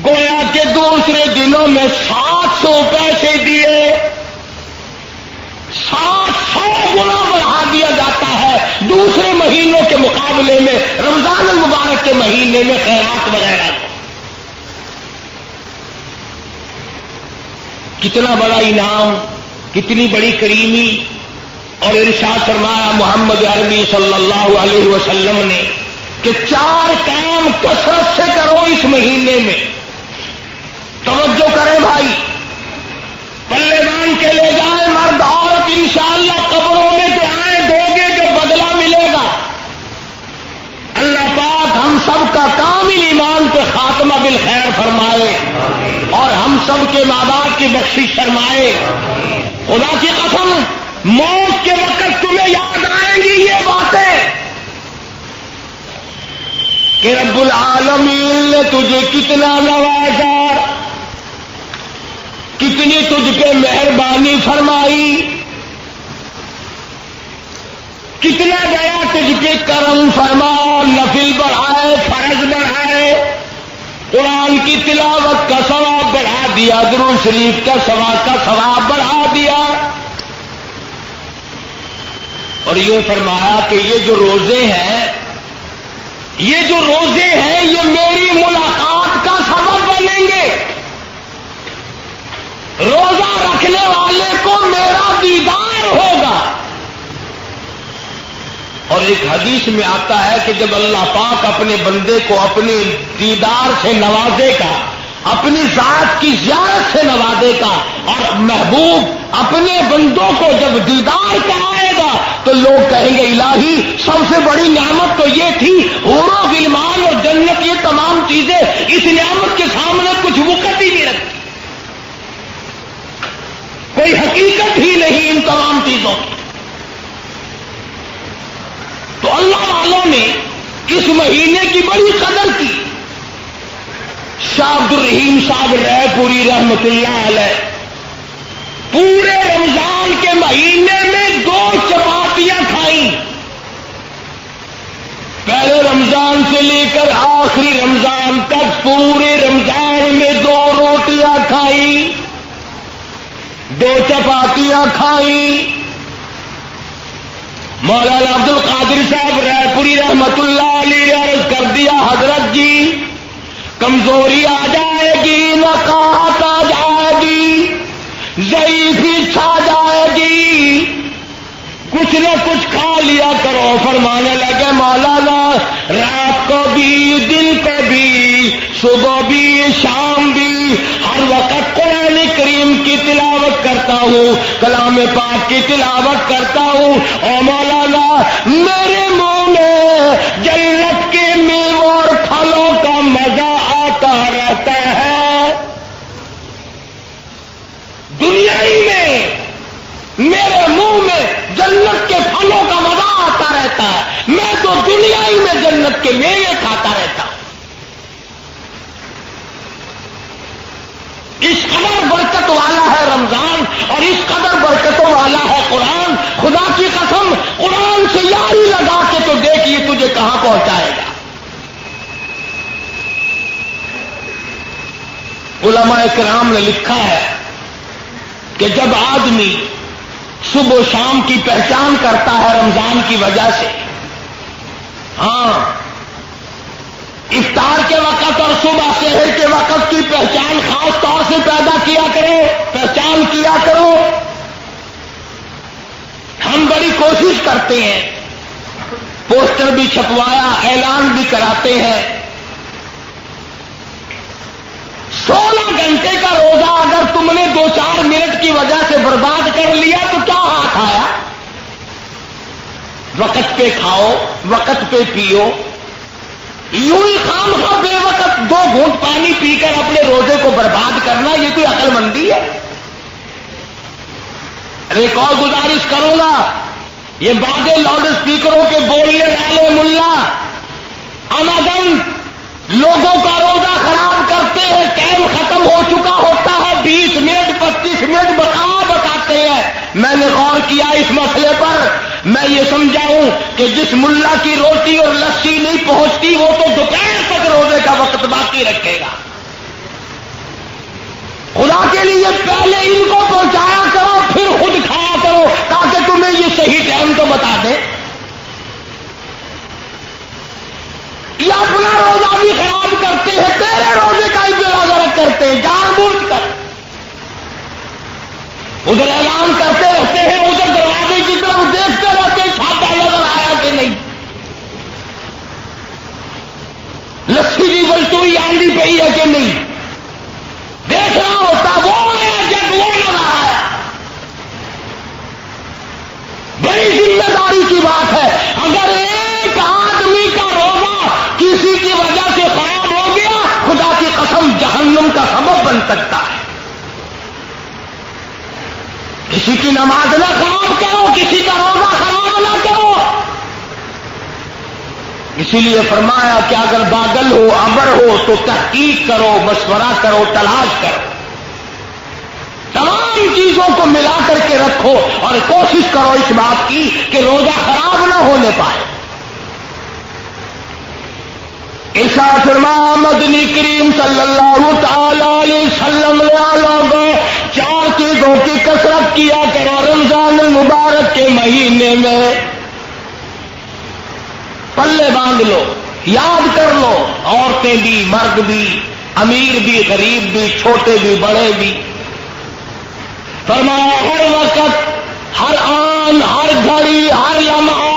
گویا کے دوسرے دنوں میں 700 پیسے دیے، 700 گنا بڑھا دیا جاتا ہے دوسرے مہینوں کے مقابلے میں، رمضان المبارک کے مہینے میں خیرات وغیرہ. کتنا بڑا انعام، کتنی بڑی کریمی. اور ارشاد فرمایا محمد عربی صلی اللہ علیہ وسلم نے کہ 4 کام کثرت سے کرو اس مہینے میں. توجہ کریں بھائی، پلے باندھ کے لے جائیں مرد عورت، انشاءاللہ قبروں میں دعائیں دو گے جو بدلہ ملے گا. اللہ پاک ہم سب کا کامل ایمان پہ خاتمہ بالخیر فرمائے اور ہم سب کے ماں باپ کی بخشش فرمائے. خدا کی قسم، موت کے وقت تمہیں یاد آئیں گی یہ باتیں کہ رب العالمین نے تجھے کتنا نوازا، کتنی تجھ پہ مہربانی فرمائی، کتنا گیا تجھ پہ کرم فرما، نفل بڑھائے، فرض بڑھائے، قرآن کی تلاوت کا ثواب بڑھا دیا، درود شریف کا ثواب بڑھا دیا، اور یوں فرمایا کہ یہ جو روزے ہیں یہ میری ملاقات کا سبب بنیں گے، روزہ رکھنے والے کو میرا دیدار ہوگا۔ اور ایک حدیث میں آتا ہے کہ جب اللہ پاک اپنے بندے کو اپنے دیدار سے نوازے گا، اپنی ذات کی زیارت سے نوازے گا، اور محبوب اپنے بندوں کو جب دیدار کرائے گا تو لوگ کہیں گے الہی سب سے بڑی نعمت تو یہ تھی، حور و غلمان اور جنت، یہ تمام چیزیں اس نعمت کے سامنے کچھ وقت ہی نہیں رکھتی، کوئی حقیقت ہی نہیں ان تمام چیزوں کی۔ تو اللہ والوں نے اس مہینے کی بڑی قدر کی۔ شاہ عبد الرحیم صاحب رائے پوری رحمت اللہ علیہ پورے رمضان کے مہینے میں 2 چپاتیاں کھائیں، پہلے رمضان سے لے کر آخری رمضان تک پورے رمضان میں 2 روٹیاں کھائیں، 2 چپاتیاں کھائیں۔ مولانا عبد القادر صاحب رائے پوری رحمت اللہ علیہ عرض کر دیا، حضرت جی کمزوری آ جائے گی، نقاہت آ جائے گی، ضعیفی چھا جائے گی، کچھ نہ کچھ کھا لیا کرو۔ فرمانے لگے مولانا رات کو بھی، دن کو بھی، صبح بھی، شام بھی، ہر وقت قرآن کریم کی تلاوت کرتا ہوں، کلام پاک کی تلاوت کرتا ہوں، اور مولانا میرے منہ میں جنت کے میووں اور پھلوں کا مزہ آتا رہتا ہے، دنیا ہی میں میرے منہ میں جنت کے پھلوں کا مزہ آتا رہتا ہے، میں تو دنیا ہی میں جنت کے میوے کھاتا رہتا ہوں۔ اس قدر برکت والا ہے رمضان، اور اس قدر برکتوں والا ہے قرآن۔ خدا کی قسم قرآن سے یاری لگا کے تو دیکھیے تجھے کہاں پہنچائے گا۔ علماء کرام نے لکھا ہے کہ جب آدمی صبح و شام کی پہچان کرتا ہے رمضان کی وجہ سے، ہاں افطار کے وقت اور صبح سحر کے وقت کی پہچان خاص طور سے پیدا کیا کرو، پہچان کیا کرو۔ ہم بڑی کوشش کرتے ہیں، پوسٹر بھی چھپوایا، اعلان بھی کراتے ہیں، 16 گھنٹے کا روزہ اگر تم نے 2-4 منٹ کی وجہ سے برباد کر لیا تو کیا ہاتھ آیا؟ وقت پہ کھاؤ، وقت پہ پیو، یوں ہی خام خواہ بے وقت 2 گھونٹ پانی پی کر اپنے روزے کو برباد کرنا، یہ کوئی عقل مندی ہے؟ ایک اور گزارش کروں گا، یہ باتیں لاؤڈ اسپیکروں کے بولنے والے ملا امدن لوگوں کا روزہ خراب کرتے ہیں، ٹائم ختم ہو چکا ہوتا ہے، 20 منٹ 25 منٹ بتاتے ہیں۔ میں نے غور کیا اس مسئلے پر، میں یہ سمجھاؤں کہ جس ملا کی روٹی اور لسی نہیں پہنچتی وہ تو دوپہر تک روزے کا وقت باقی رکھے گا۔ خدا کے لیے پہلے ان کو پہنچایا کرو، پھر خود کھایا کرو، تاکہ تمہیں یہ صحیح ٹائم تو بتا دے۔ یہ اپنا روزہ بھی خراب کرتے ہیں، تیرے روزے کا ہی بے کرتے ہیں جان بوجھ کر، ادھر اعلان کرتے رہتے ہیں، ادھر دروازے کی طرف دیکھتے رہتے ہیں چھاپا نظر آیا کہ نہیں، لسی کی بلٹوئی آندھی پئی ہے کہ نہیں، دیکھ رہا ہوتا وہ آیا جب وہ نظر آیا۔ بڑی ذمہ داری کی بات ہے، اگر ایک آدمی کا روزہ کسی کی وجہ سے خراب ہو گیا، خدا کی قسم جہنم کا سبب بن سکتا ہے۔ کسی کی نماز نہ خراب کرو، کسی کا روزہ خراب نہ کرو۔ اسی لیے فرمایا کہ اگر بادل ہو، ابر ہو تو تحقیق کرو، مشورہ کرو، تلاش کرو۔ چیزوں کو ملا کر کے رکھو اور کوشش کرو اس بات کی کہ روزہ خراب نہ ہونے پائے. ارشاد فرمایا مدنی کریم صلی اللہ تعالی علیہ وسلم نے چار چیزوں کی کثرت کیا کرو رمضان المبارک کے مہینے میں. پلے باندھ لو، یاد کر لو، عورتیں بھی، مرد بھی، امیر بھی، غریب بھی، چھوٹے بھی، بڑے بھی. فرمایا ہر وقت، ہر آن، ہر گھڑی، ہر لمحہ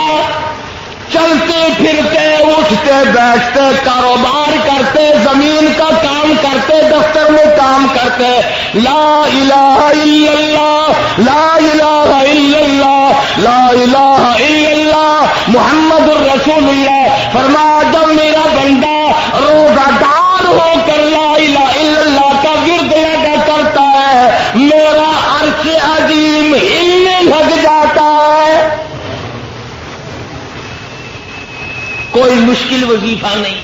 چلتے پھرتے، اٹھتے بیٹھتے، کاروبار کرتے، زمین کا کام کرتے، دفتر میں کام کرتے، لا الہ الا اللہ، لا الہ الا اللہ، لا الہ الا اللہ محمد الرسول اللہ. فرمایا جب میرا بندہ روزہ دار ہو کر لا الہ الا اللہ کا ورد ادا کرتا ہے، میرا عرش عظیم ہلنے لگ جاتا ہے. کوئی مشکل وظیفہ نہیں،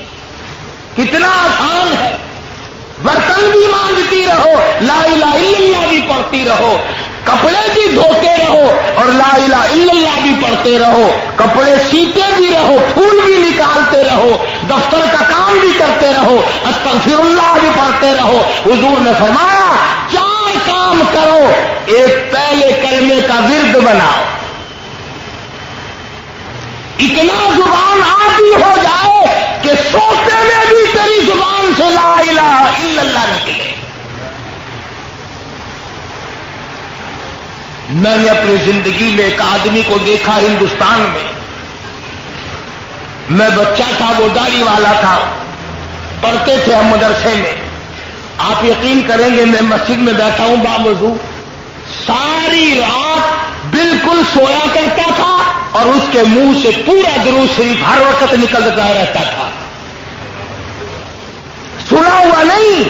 کتنا آسان ہے. برتن بھی مانجتی رہو، لا الہ الا اللہ بھی پڑھتی رہو، کپڑے بھی دھوتے رہو اور لا الہ الا اللہ بھی پڑھتے رہو، کپڑے سیتے بھی رہو، پھول بھی نکالتے رہو، دفتر کا کام بھی کرتے رہو، استغفر اللہ بھی پڑھتے رہو. حضور نے فرمایا چار کام کرو، ایک پہلے کلمے کا ورد بناؤ. اتنا زبان عادی ہو جائے کہ سوتے میں بھی تیری زبان سے لا الہ الا اللہ نکلے. میں نے اپنی زندگی میں ایک آدمی کو دیکھا ہندوستان میں بچہ تھا، وہ داڑھی والا تھا، پڑھتے تھے ہم مدرسے میں. آپ یقین کریں گے میں مسجد میں بیٹھا ہوں باوضو، ساری رات بالکل سویا کرتا تھا اور اس کے منہ سے پورا درود شریف ہر وقت نکلتا رہتا تھا. سنا ہوا نہیں،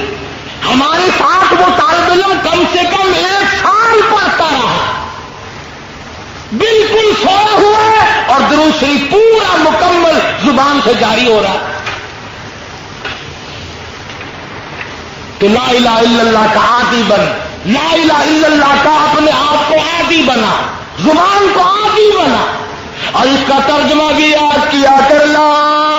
ہمارے ساتھ وہ طالب علم کم سے کم 1 سال پڑھتا رہا، بالکل سویا ہوا ہے اور درود شریف پورا مکمل زبان سے جاری ہو رہا. تو لا الہ الا اللہ کا عادی بن، لا الہ الا اللہ کا اپنے آپ کو عادی بنا، زبان کو عادی بنا. اور اس کا ترجمہ بھی یاد کیا کر، لا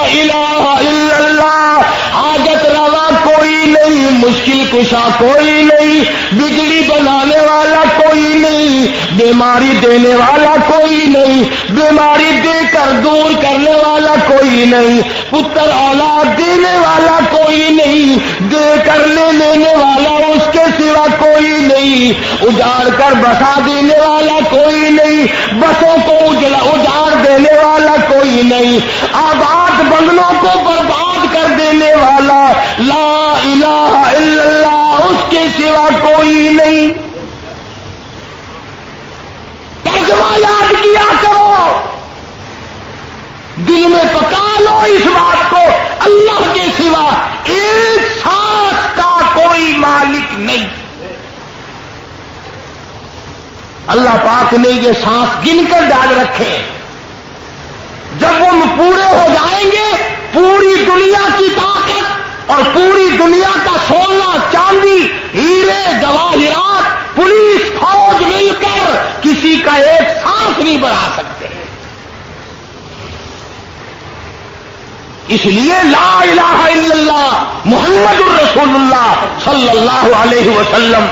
الہ الا اللہ حاجت روا کوئی نہیں، مشکل کشا کوئی نہیں، بجلی بنانے والا کوئی نہیں، بیماری دینے والا کوئی نہیں، بیماری دے کر دور کرنے والا کوئی نہیں، پتر اولاد دینے والا کوئی نہیں، دے کر لے لینے والا اس کے سوا کوئی نہیں، اجاڑ کر بسا دینے والا کوئی نہیں، بسوں کو اجاڑ دینے والا کوئی نہیں، آباد بنگلوں کو برباد کر دینے والا لا الہ الا اللہ اس کے سوا کوئی نہیں. ترجمہ یاد کیا کرو، دل میں پکا لو اس بات کو، اللہ کے سوا ایک سانس کا کوئی مالک نہیں. اللہ پاک نے یہ سانس گن کر ڈال رکھے، جب وہ پورے ہو جائیں گے پوری دنیا کی طاقت اور پوری دنیا کا سونا چاندی ہیرے جواہرات پولیس فوج مل کر کسی کا ایک سانس نہیں بڑھا سکتے. اس لیے لا الہ الا اللہ محمد الرسول اللہ صلی اللہ علیہ وسلم،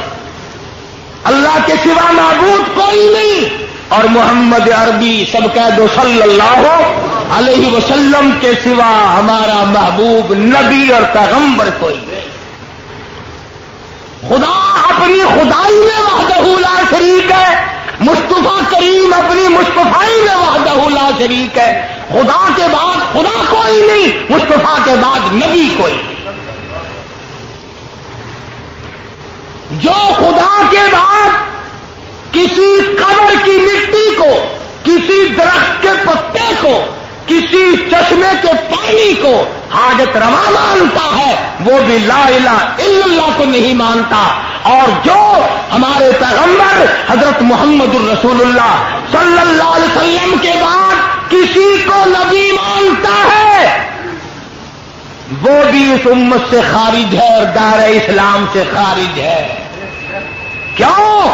اللہ کے سوا معبود کوئی نہیں، اور محمد عربی سب کہہ دو صلی اللہ علیہ وسلم کے سوا ہمارا محبوب نبی اور پیغمبر کوئی نہیں. خدا اپنی خدائی میں وحدہ لا شریک ہے، مصطفیٰ کریم اپنی مصطفائی میں وحدہ لا شریک ہے. خدا کے بعد خدا کوئی نہیں، مصطفیٰ کے بعد نبی کوئی نہیں. جو خدا کے بعد کسی قبر کی مٹی کو، کسی درخت کے پتے کو، کسی چشمے کے پانی کو حاجت روا مانتا ہے، وہ بھی لا الہ الا اللہ کو نہیں مانتا. اور جو ہمارے پیغمبر حضرت محمد الرسول اللہ صلی اللہ علیہ وسلم کے بعد کسی کو نبی مانتا ہے، وہ بھی اس امت سے خارج ہے اور دار اسلام سے خارج ہے. کیوں؟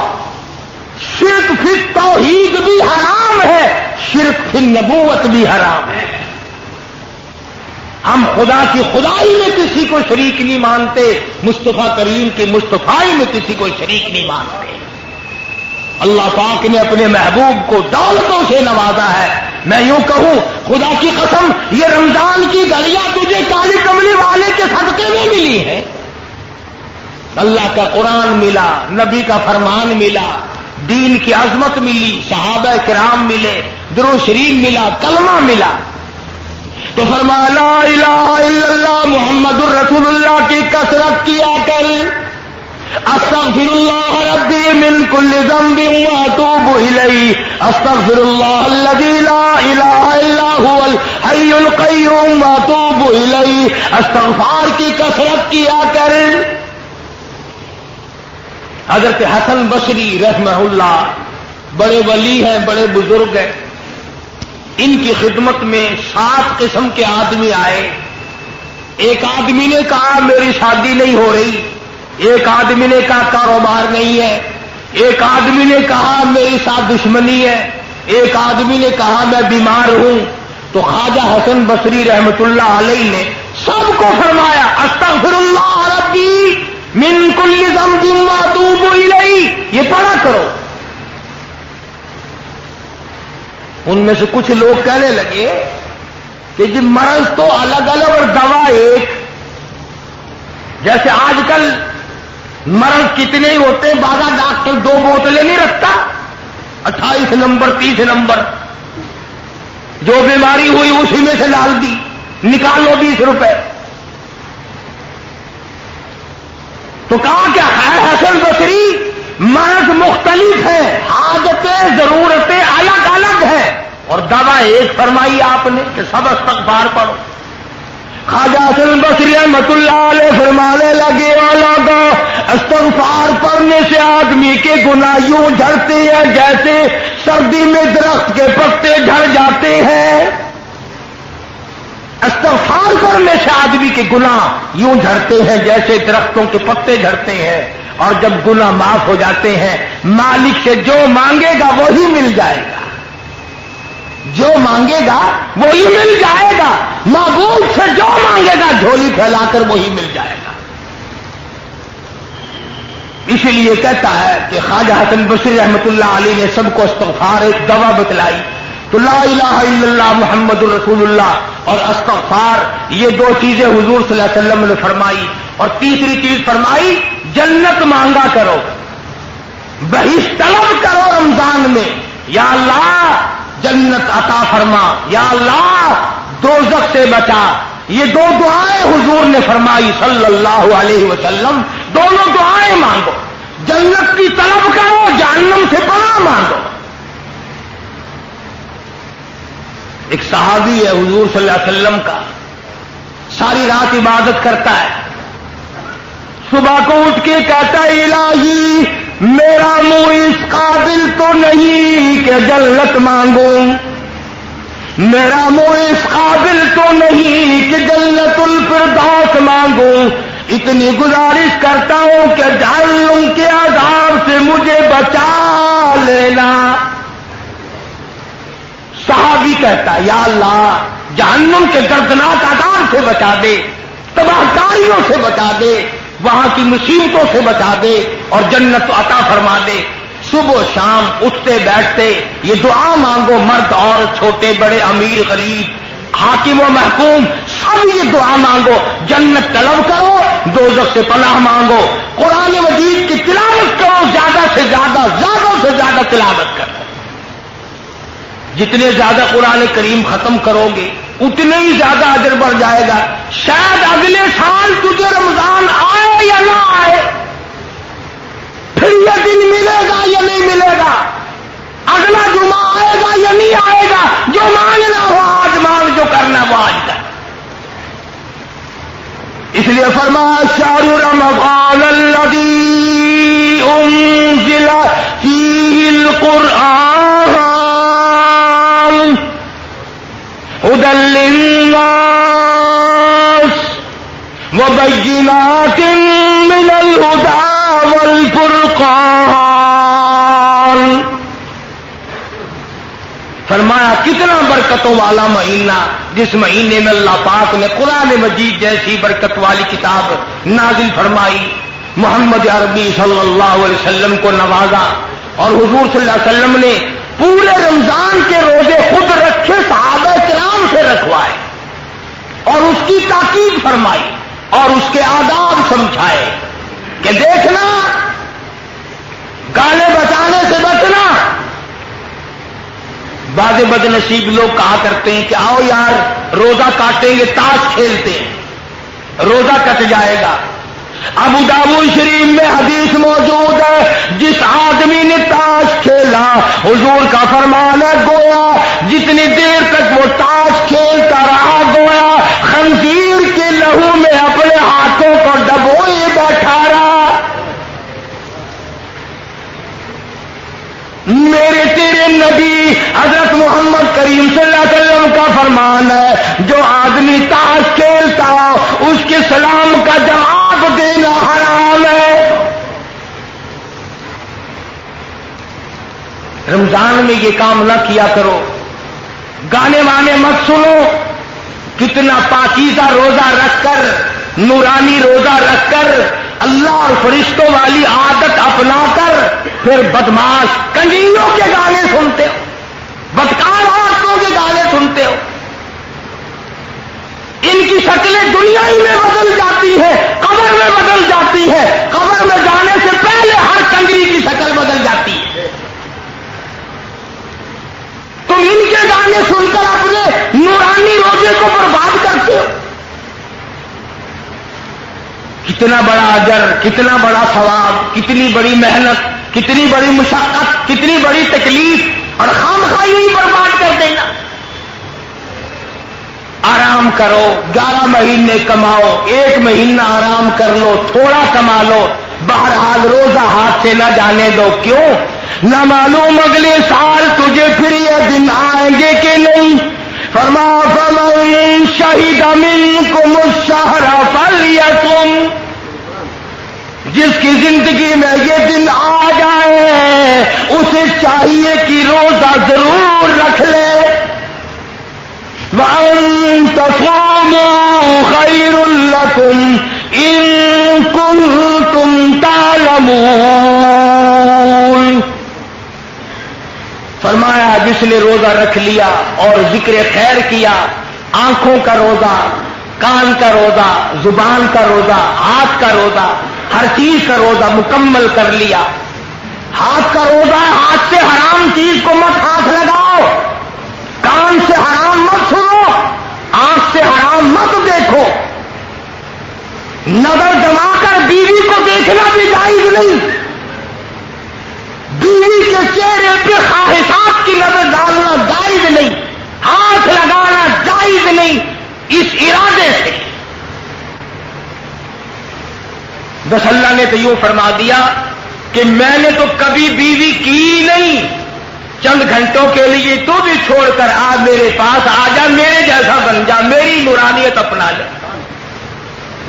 شرک فی توحید بھی حرام ہے، شرک فی نبوت بھی حرام ہے۔ ہم خدا کی خدائی میں کسی کو شریک نہیں مانتے، مصطفیٰ کریم کی مصطفائی میں کسی کو شریک نہیں مانتے۔ اللہ پاک نے اپنے محبوب کو دولتوں سے نوازا ہے۔ میں یوں کہوں خدا کی قسم یہ رمضان کی گھڑیاں تجھے کالی کملی والے کے صدقے میں ملی ہے۔ اللہ کا قرآن ملا، نبی کا فرمان ملا، دین کی عظمت ملی، صحابہ کرام ملے، درود شریف ملا، کلمہ ملا۔ تو فرمایا لا الہ الا اللہ محمد الرسول اللہ کی کثرت کیا کر، استغفر اللہ ربی من کل ذنب واتوب الیہ، استغفر اللہ الذی لا الہ الا هو الحی القیوم واتوب الیہ، استغفار کی کثرت کیا کر۔ حضرت حسن بصری رحمہ اللہ بڑے ولی ہیں، بڑے بزرگ ہیں، ان کی خدمت میں 7 قسم کے آدمی آئے۔ ایک آدمی نے کہا میری شادی نہیں ہو رہی، ایک آدمی نے کہا کاروبار نہیں ہے، ایک آدمی نے کہا میری ساتھ دشمنی ہے، ایک آدمی نے کہا میں بیمار ہوں۔ تو خواجہ حسن بصری رحمت اللہ علیہ نے سب کو فرمایا استغفر اللہ ربی من کل ذنب واتوب الیہ، یہ پڑھا کرو۔ ان میں سے کچھ لوگ کہنے لگے کہ جی مرض تو الگ الگ اور دوا ایک، جیسے آج کل مرض کتنے ہی ہوتے ہیں، بعض ڈاکٹر 2 بوتلیں نہیں رکھتا، 28 نمبر 30 نمبر، جو بیماری ہوئی اسی میں سے ڈال دی، نکالو 20 روپے۔ تو کہا کیا ہے حسن بصری مرض مختلف ہے، حاجتیں ضرورتیں الگ الگ ہیں، اور دوا ایک فرمائی آپ نے کہ سب استغفار پڑھو۔ خواجہ حسن بصری رحمۃ اللہ علیہ فرمانے لگے والا استغفار پڑھنے سے آدمی کے گناہ یوں جھڑتے ہیں جیسے سردی میں درخت کے پتے جھڑ جاتے ہیں۔ استغفار کرنے سے آدمی کے گناہ یوں جھڑتے ہیں جیسے درختوں کے پتے جھڑتے ہیں، اور جب گناہ معاف ہو جاتے ہیں مالک سے جو مانگے گا وہی مل جائے گا، جو مانگے گا وہی مل جائے گا، معبود سے جو مانگے گا جھولی پھیلا کر وہی مل جائے گا۔ اسی لیے کہتا ہے کہ خواجہ حسن بصری رحمۃ اللہ علیہ نے سب کو استغفار ایک دوا بتلائی، تو لا الہ الا اللہ محمد الرسول اللہ اور استغفار، یہ 2 چیزیں حضور صلی اللہ علیہ وسلم نے فرمائی۔ اور تیسری چیز فرمائی جنت مانگا کرو، بہشت طلب کرو رمضان میں، یا اللہ جنت عطا فرما، یا اللہ دوزخ سے بچا۔ یہ 2 دعائیں حضور نے فرمائی صلی اللہ علیہ وسلم، دونوں دعائیں مانگو، جنت کی طلب کرو، جہنم سے پناہ مانگو۔ ایک صحابی ہے حضور صلی اللہ علیہ وسلم کا، ساری رات عبادت کرتا ہے، صبح کو اٹھ کے کہتا ہے الہی میرا منہ اس قابل تو نہیں کہ جنت مانگوں، میرا منہ اس قابل تو نہیں کہ جنت الفردوس مانگوں، اتنی گزارش کرتا ہوں کہ جہنم کے عذاب سے مجھے بچا لینا۔ صحابی کہتا ہے یا اللہ جہنم کے دردناک عذاب سے بچا دے، تباہ کاریوں سے بچا دے، وہاں کی مصیبتوں سے بچا دے اور جنت عطا فرما دے۔ صبح و شام اٹھتے بیٹھتے یہ دعا مانگو، مرد اور چھوٹے بڑے امیر غریب حاکم و محکوم سب یہ دعا مانگو، جنت طلب کرو، دوزخ سے پناہ مانگو، قرآن مجید کی تلاوت کرو، زیادہ سے زیادہ تلاوت کرو۔ جتنے زیادہ قرآن کریم ختم کرو گے اتنے ہی زیادہ اجر بڑھ جائے گا۔ شاید اگلے سال تجھے رمضان آئے یا نہ آئے، پھر یہ دن ملے گا یا نہیں ملے گا، اگلا جمعہ آئے گا یا نہیں آئے گا، جو مانگنا ہو آج مانگ، جو کرنا وہ آج کر۔ اس لیے فرمایا شہر رمضان الذی انزل فیہ القرآن هدى للناس وبينات من الهدى والفرقان۔ فرمایا کتنا برکتوں والا مہینہ، جس مہینے میں اللہ پاک نے قرآن مجید جیسی برکت والی کتاب نازل فرمائی، محمد عربی صلی اللہ علیہ وسلم کو نوازا، اور حضور صلی اللہ علیہ وسلم نے پورے رمضان کے روزے خود رکھے، صحابہ کرام سے رکھوائے، اور اس کی تاکید فرمائی اور اس کے آداب سمجھائے کہ دیکھنا، گانے بجانے سے بچنا۔ بعض بد نصیب لوگ کہا کرتے ہیں کہ آؤ یار روزہ کاٹیں گے، تاش کھیلتے ہیں، روزہ کٹ جائے گا۔ ابو داؤد شریف میں حدیث موجود ہے، جس آدمی نے تاش کھیلا، حضور کا فرمان ہے، گویا جتنی دیر تک وہ تاش کھیلتا رہا، گویا خنزیر کے لہو میں اپنے ہاتھوں کو ڈبوئے بیٹھا رہا۔ میرے تیرے نبی حضرت محمد کریم صلی اللہ علیہ وسلم کا فرمان ہے، جو آدمی تاش کھیلتا اس کے سلام کا جواب دینا حرام ہے۔ رمضان میں یہ کام نہ کیا کرو، گانے وانے مت سنو۔ کتنا پاکیزہ روزہ رکھ کر، نورانی روزہ رکھ کر، اللہ اور فرشتوں والی عادت اپنا کر پھر بدماش کنجریوں کے گانے سنتے ہو، بدکار عورتوں کے گانے سنتے ہو۔ ان کی شکلیں دنیا ہی میں بدل جاتی ہے، قبر میں بدل جاتی ہے، قبر میں جانے سے پہلے ہر کنجری کی شکل بدل جاتی ہے۔ تم ان کے گانے سن کر اپنے نورانی روزے کو برباد کرتے ہو۔ کتنا بڑا اجر، کتنا بڑا ثواب، کتنی بڑی محنت، کتنی بڑی مشقت، کتنی بڑی تکلیف، اور خامخواہ ہی برباد کر دینا۔ آرام کرو، 11 مہینے کماؤ، 1 مہینہ آرام کر لو، تھوڑا کما لو، بہرحال روزہ ہاتھ سے نہ جانے دو۔ کیوں؟ نہ معلوم اگلے سال تجھے پھر یہ دن آئیں گے کہ نہیں۔ فرما فمن شہد منکم الشہر فلیصم، جس کی زندگی میں یہ دن آ جائے اسے چاہیے کہ روزہ ضرور رکھ لے۔ وَأَن تَصُومُوا خَيْرٌ لَكُمْ إِن كُنتُمْ تَعْلَمُونَ۔ فرمایا جس نے روزہ رکھ لیا اور ذکر خیر کیا، آنکھوں کا روزہ، کان کا روزہ، زبان کا روزہ، ہاتھ کا روزہ، ہر چیز کا روزہ مکمل کر لیا۔ ہاتھ کا روزہ ہے، ہاتھ سے حرام چیز کو مت ہاتھ لگاؤ، کان سے حرام مت سنو، آنکھ سے حرام مت دیکھو، نظر جما کر بیوی کو دیکھنا بھی جائز نہیں، بیوی کے چہرے پہ خواہشات کی نظر ڈالنا جائز نہیں، ہاتھ لگانا جائز نہیں، اس ارادے سے۔ بس اللہ نے تو یوں فرما دیا کہ میں نے تو کبھی بیوی کی نہیں، چند گھنٹوں کے لیے تو بھی چھوڑ کر آ میرے پاس آ جا، میرے جیسا بن جا، میری نورانیت اپنا جا،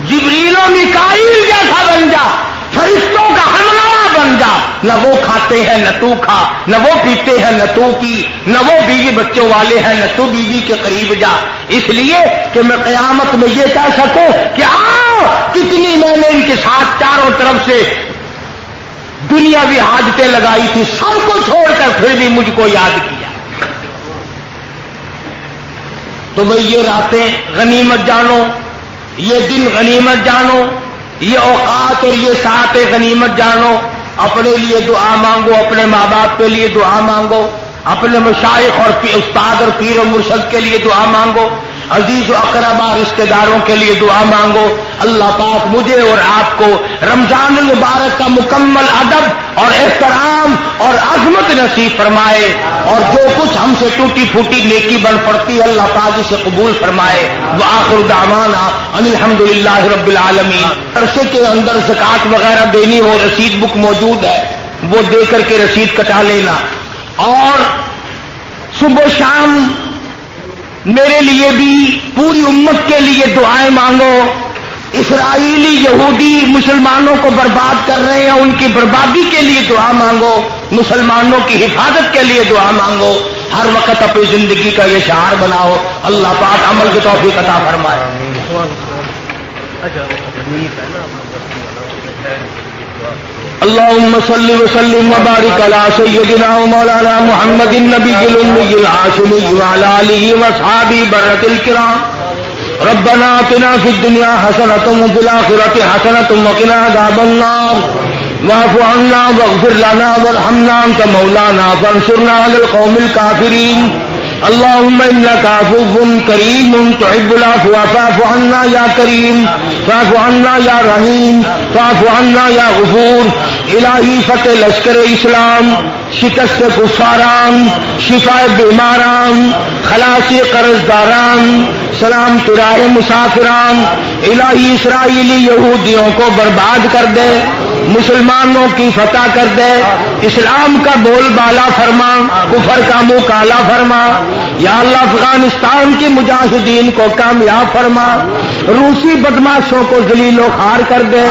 جبریل و میکائیل جیسا بن جا، فرشتوں کا ہمراہ بن جا۔ نہ وہ کھاتے ہیں نہ تو کھا، نہ وہ پیتے ہیں نہ تو پی، نہ وہ بیوی بچوں والے ہیں نہ تو بیوی کے قریب جا، اس لیے کہ میں قیامت میں یہ کہہ سکوں کہ آؤ کتنی میں نے ان کے ساتھ چاروں طرف سے دنیاوی حاجتیں لگائی تھی، سب کو چھوڑ کر پھر بھی مجھ کو یاد کیا۔ تو بھئی یہ راتیں غنیمت جانو، یہ دن غنیمت جانو، یہ اوقات اور یہ ساعتیں غنیمت جانو۔ اپنے لیے دعا مانگو، اپنے ماں باپ کے لیے دعا مانگو، اپنے مشائخ اور استاد اور پیر و مرشد کے لیے دعا مانگو، عزیز و اقربا رشتہ داروں کے لیے دعا مانگو۔ اللہ پاک مجھے اور آپ کو رمضان المبارک کا مکمل ادب اور احترام اور عظمت نصیب فرمائے، اور جو کچھ ہم سے ٹوٹی پھوٹی نیکی بن پڑتی ہے اللہ پاک اسے قبول فرمائے۔ وآخر دعوانا ان الحمدللہ رب العالمین۔ عرصے کے اندر زکوٰۃ وغیرہ دینی ہو، رسید بک موجود ہے، وہ دے کر کے رسید کٹا لینا، اور صبح شام میرے لیے بھی پوری امت کے لیے دعائیں مانگو۔ اسرائیلی یہودی مسلمانوں کو برباد کر رہے ہیں، ان کی بربادی کے لیے دعا مانگو، مسلمانوں کی حفاظت کے لیے دعا مانگو۔ ہر وقت اپنی زندگی کا یہ شعار بناؤ. اللہ پاک عمل کی توفیق عطا فرمائے. اللهم صل وسلم وبارك على سيدنا ومولانا محمد النبي الأمي الهاشمي وعلى آله وأصحابه برة الكرام. ربنا آتنا في الدنيا حسنة وفي الآخرة حسنة وقنا عذاب النار. واعف عنا واغفر لنا وارحمنا أنت مولانا فانصرنا على القوم الكافرين. اللهم إنك عفو كريم تحب العفو فاعف عنا يا كريم فاعف عنا يا رحيم فاعف عنا يا غفور. الہی فتح لشکر اسلام، شکست کفاران، شفا بیماران، خلاص قرضداران، سلام تراہ مسافران. الہی اسرائیلی یہودیوں کو برباد کر دے، مسلمانوں کی فتح کر دے، اسلام کا بول بالا فرما، کفر کا منہ کالا فرما. یا اللہ افغانستان کے مجاہدین کو کامیاب فرما، روسی بدماشوں کو ذلیل و خوار کر دے.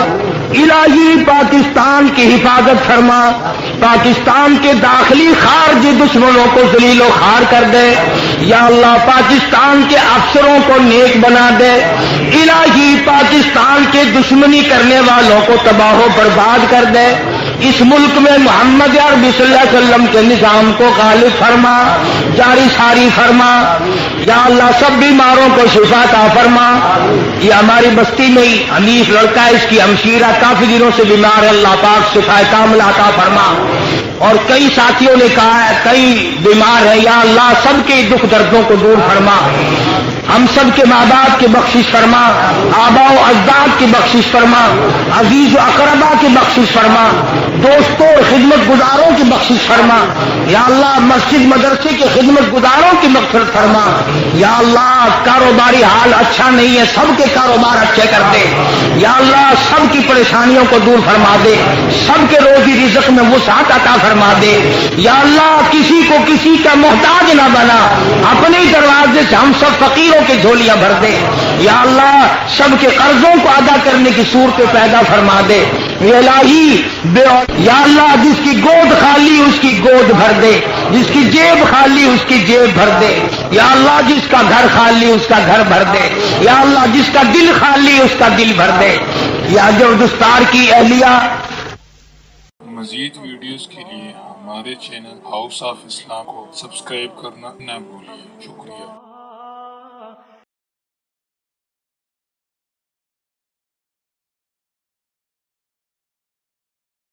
الہی پاکستان کی حفاظت فرما، پاکستان کے داخلی خارجی دشمنوں کو ذلیل و خوار کر دے. یا اللہ پاکستان کے افسروں کو نیک بنا دے. الہی پاکستان کے دشمنی کرنے والوں کو تباہ و برباد کر دے. اس ملک میں محمد عربی صلی اللہ علیہ وسلم کے نظام کو غالب فرما، جاری ساری فرما. یا اللہ سب بیماروں کو شفا عطا فرما. یہ ہماری بستی میں ہی حنیف لڑکا ہے، اس کی ہمشیرہ کافی دنوں سے بیمار ہے، اللہ پاک شفا کاملہ عطا فرما. اور کئی ساتھیوں نے کہا ہے کئی بیمار ہے، یا اللہ سب کے دکھ دردوں کو دور فرما. ہم سب کے ماں باپ کی بخشش فرما، آبا و اجداد کی بخشش فرما، عزیز و اقربا کی بخشش فرما، دوستوں اور خدمت گزاروں کی بخشش فرما. یا اللہ مسجد مدرسے کے خدمت گزاروں کی مغفرت فرما. یا اللہ کاروباری حال اچھا نہیں ہے، سب کے کاروبار اچھے کر دے. یا اللہ سب کی پریشانیوں کو دور فرما دے، سب کے روزی رزق میں وسعت عطا فرما دے. یا اللہ کسی کو کسی کا محتاج نہ بنا، اپنے ہی دروازے سے ہم سب فقیروں کی جھولیاں بھر دے. یا اللہ سب کے قرضوں کو ادا کرنے کی صورتیں پیدا فرما دے. الہی یا اللہ جس کی گود خالی اس کی گود بھر دے، جس کی جیب خالی اس کی جیب بھر دے. یا اللہ جس کا گھر خالی اس کا گھر بھر دے. یا اللہ جس کا دل خالی اس کا دل بھر دے. یا جو دستار کی اہلیہ. مزید ویڈیوز کے لیے ہمارے چینل ہاؤس آف اسلام کو سبسکرائب کرنا نہ بھولیں. شکریہ.